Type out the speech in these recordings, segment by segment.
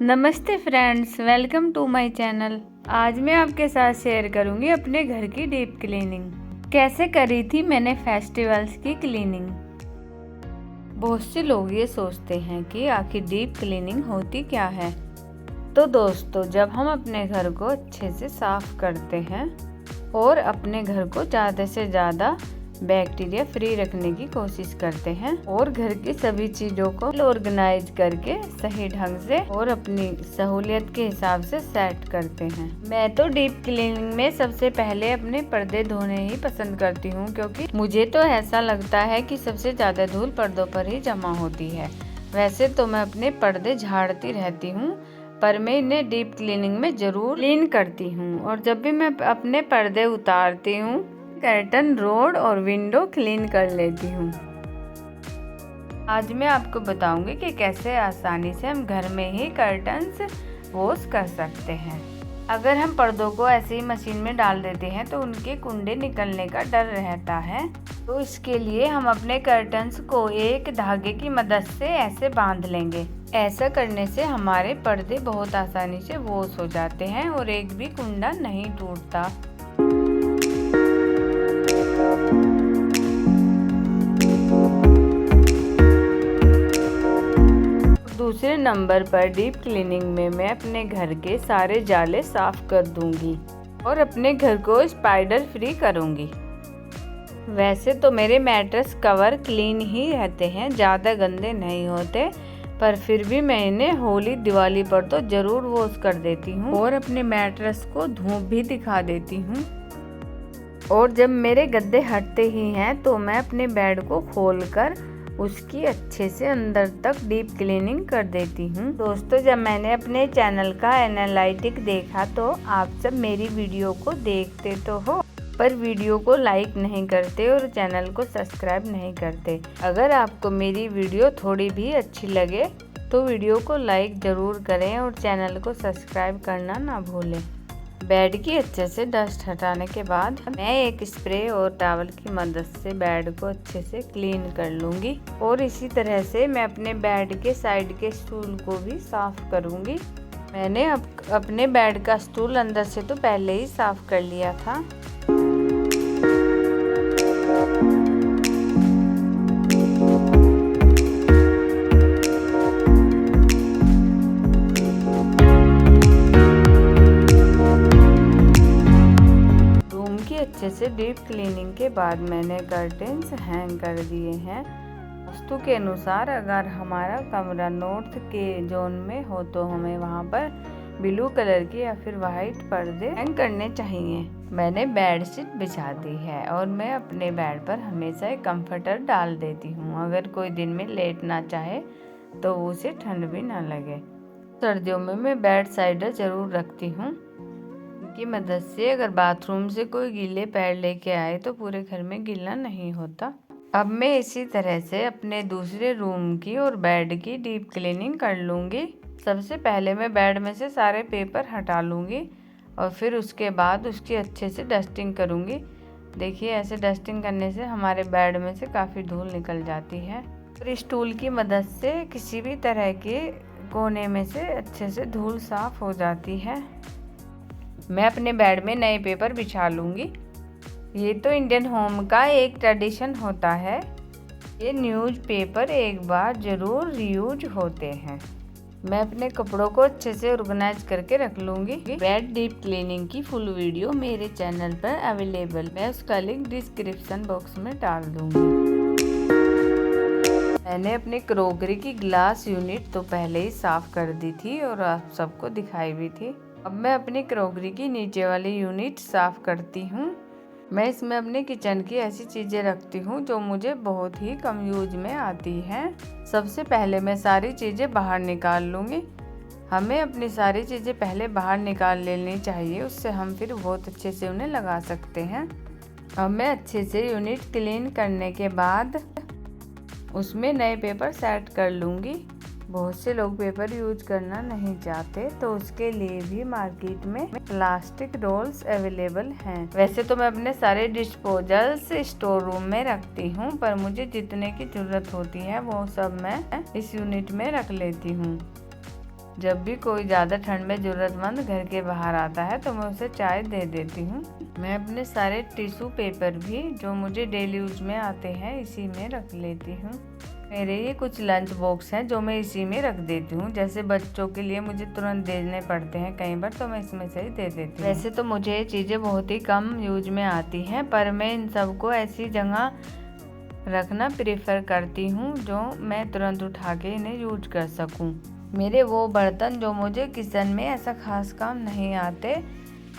नमस्ते friends, welcome to my channel. आज मैं आपके साथ शेयर करूंगी अपने घर की डीप क्लीनिंग। कैसे करी थी मैंने फेस्टिवल्स की क्लीनिंग। बहुत से लोग ये सोचते हैं कि आखिर डीप क्लीनिंग होती क्या है। तो दोस्तों, जब हम अपने घर को अच्छे से साफ करते हैं और अपने घर को ज़्यादा से ज़्यादा बैक्टीरिया फ्री रखने की कोशिश करते हैं और घर की सभी चीज़ों को ऑर्गेनाइज करके सही ढंग से और अपनी सहूलियत के हिसाब से सेट करते हैं। मैं तो डीप क्लीनिंग में सबसे पहले अपने पर्दे धोने ही पसंद करती हूँ, क्योंकि मुझे तो ऐसा लगता है कि सबसे ज़्यादा धूल पर्दों पर ही जमा होती है। वैसे तो मैं अपने पर्दे झाड़ती रहती हूँ, पर मैं इन्हें डीप क्लीनिंग में ज़रूर क्लीन करती हूँ। और जब भी मैं अपने पर्दे उतारती हूँ, कर्टन रोड और विंडो क्लीन कर लेती हूँ। आज मैं आपको बताऊंगी कि कैसे आसानी से हम घर में ही कर्टन्स वॉश कर सकते हैं। अगर हम पर्दों को ऐसे ही मशीन में डाल देते हैं तो उनके कुंडे निकलने का डर रहता है। तो इसके लिए हम अपने कर्टन्स को एक धागे की मदद से ऐसे बांध लेंगे। ऐसा करने से हमारे पर्दे बहुत आसानी से वॉश हो जाते हैं और एक भी कुंडा नहीं टूटता। दूसरे नंबर पर डीप क्लीनिंग में मैं अपने घर के सारे जाले साफ कर दूंगी और अपने घर को स्पाइडर फ्री करूंगी। वैसे तो मेरे मैट्रेस कवर क्लीन ही रहते हैं, ज़्यादा गंदे नहीं होते, पर फिर भी मैं इन्हें होली दिवाली पर तो ज़रूर वॉश कर देती हूँ और अपने मैट्रेस को धूप भी दिखा देती हूँ। और जब मेरे गद्दे हटते ही हैं तो मैं अपने बेड को खोलकर उसकी अच्छे से अंदर तक डीप क्लीनिंग कर देती हूँ। दोस्तों, जब मैंने अपने चैनल का एनालिटिक देखा तो आप सब मेरी वीडियो को देखते तो हो, पर वीडियो को लाइक नहीं करते और चैनल को सब्सक्राइब नहीं करते। अगर आपको मेरी वीडियो थोड़ी भी अच्छी लगे तो वीडियो को लाइक ज़रूर करें और चैनल को सब्सक्राइब करना ना भूलें। बेड की अच्छे से डस्ट हटाने के बाद मैं एक स्प्रे और टॉवल की मदद से बेड को अच्छे से क्लीन कर लूँगी और इसी तरह से मैं अपने बेड के साइड के स्टूल को भी साफ करूँगी। मैंने अपने बेड का स्टूल अंदर से तो पहले ही साफ कर लिया था। अच्छे से डीप क्लीनिंग के बाद मैंने कर्टेन्स हैंग कर दिए हैं। वास्तु के अनुसार अगर हमारा कमरा नॉर्थ के जोन में हो तो हमें वहां पर ब्लू कलर के या फिर वाइट पर्दे हैंग करने चाहिए। मैंने बेडशीट बिछा दी है और मैं अपने बेड पर हमेशा एक कंफर्टर डाल देती हूँ। अगर कोई दिन में लेटना चाहे तो उसे ठंड भी ना लगे। सर्दियों में मैं बेड साइडर जरूर रखती हूँ की मदद से अगर बाथरूम से कोई गीले पैर लेके आए तो पूरे घर में गीला नहीं होता। अब मैं इसी तरह से अपने दूसरे रूम की और बेड की डीप क्लीनिंग कर लूँगी। सबसे पहले मैं बेड में से सारे पेपर हटा लूँगी और फिर उसके बाद उसकी अच्छे से डस्टिंग करूँगी। देखिए, ऐसे डस्टिंग करने से हमारे बेड में से काफ़ी धूल निकल जाती है और स्टूल की मदद से किसी भी तरह के कोने में से अच्छे से धूल साफ हो जाती है। मैं अपने बेड में नए पेपर बिछा लूँगी। ये तो इंडियन होम का एक ट्रेडिशन होता है। ये न्यूज़पेपर एक बार ज़रूर रीयूज होते हैं। मैं अपने कपड़ों को अच्छे से ऑर्गेनाइज करके रख लूँगी। बेड डीप क्लीनिंग की फुल वीडियो मेरे चैनल पर अवेलेबल, मैं उसका लिंक डिस्क्रिप्शन बॉक्स में डाल दूँगी। मैंने अपनी क्रॉकरी की ग्लास यूनिट तो पहले ही साफ़ कर दी थी और आप सबको दिखाई भी थी। अब मैं अपनी क्रॉकरी की नीचे वाली यूनिट साफ करती हूँ। मैं इसमें अपने किचन की ऐसी चीज़ें रखती हूँ जो मुझे बहुत ही कम यूज में आती हैं। सबसे पहले मैं सारी चीज़ें बाहर निकाल लूँगी। हमें अपनी सारी चीज़ें पहले बाहर निकाल लेनी चाहिए, उससे हम फिर बहुत अच्छे से उन्हें लगा सकते हैं। अब मैं अच्छे से यूनिट क्लीन करने के बाद उसमें नए पेपर सेट कर लूँगी। बहुत से लोग पेपर यूज करना नहीं चाहते तो उसके लिए भी मार्केट में प्लास्टिक रोल्स अवेलेबल हैं। वैसे तो मैं अपने सारे डिस्पोजल्स स्टोर रूम में रखती हूँ, पर मुझे जितने की ज़रूरत होती है वो सब मैं इस यूनिट में रख लेती हूँ। जब भी कोई ज़्यादा ठंड में ज़रूरतमंद घर के बाहर आता है तो मैं उसे चाय दे देती हूँ। मैं अपने सारे टिश्यू पेपर भी जो मुझे डेली यूज में आते हैं इसी में रख लेती हूँ। मेरे ये कुछ लंच बॉक्स हैं जो मैं इसी में रख देती हूँ। जैसे बच्चों के लिए मुझे तुरंत देने पड़ते हैं कई बार, तो मैं इसमें से ही दे देती हूँ। वैसे तो मुझे ये चीज़ें बहुत ही कम यूज में आती हैं, पर मैं इन सबको ऐसी जगह रखना प्रेफर करती हूँ जो मैं तुरंत उठा के इन्हें यूज कर सकूँ। मेरे वो बर्तन जो मुझे किचन में ऐसा खास काम नहीं आते,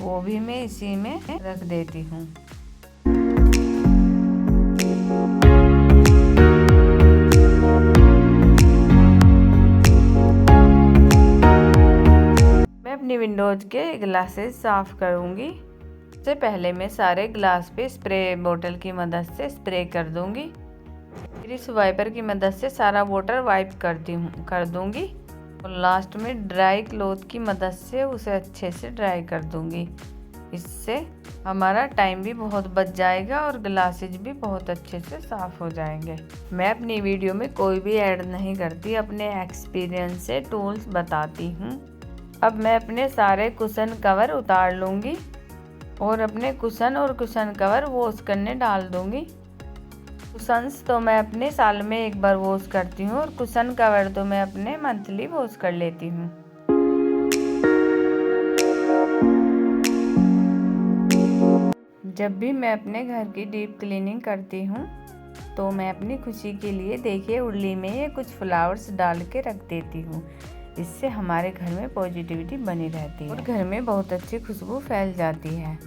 वो भी मैं इसी में रख देती हूँ। मैं अपनी विंडोज के ग्लासेस साफ करूँगी। सबसे पहले मैं सारे ग्लास पे स्प्रे बोतल की मदद से स्प्रे कर दूँगी। फिर इस वाइपर की मदद से सारा वाटर वाइप कर दूँगी और लास्ट में ड्राई क्लॉथ की मदद से उसे अच्छे से ड्राई कर दूँगी। इससे हमारा टाइम भी बहुत बच जाएगा और ग्लासेज भी बहुत अच्छे से साफ़ हो जाएंगे। मैं अपनी वीडियो में कोई भी ऐड नहीं करती, अपने एक्सपीरियंस से टूल्स बताती हूँ। अब मैं अपने सारे कुशन कवर उतार लूँगी और अपने कुशन और कुशन कवर वॉश करने डाल दूँगी। कुशन्स तो मैं अपने साल में एक बार वॉश करती हूँ और कुशन कवर तो मैं अपने मंथली वॉश कर लेती हूँ। जब भी मैं अपने घर की डीप क्लीनिंग करती हूँ तो मैं अपनी खुशी के लिए देखिए उर्ली में ये कुछ फ्लावर्स डाल के रख देती हूँ। इससे हमारे घर में पॉजिटिविटी बनी रहती है और घर में बहुत अच्छी खुशबू फैल जाती है।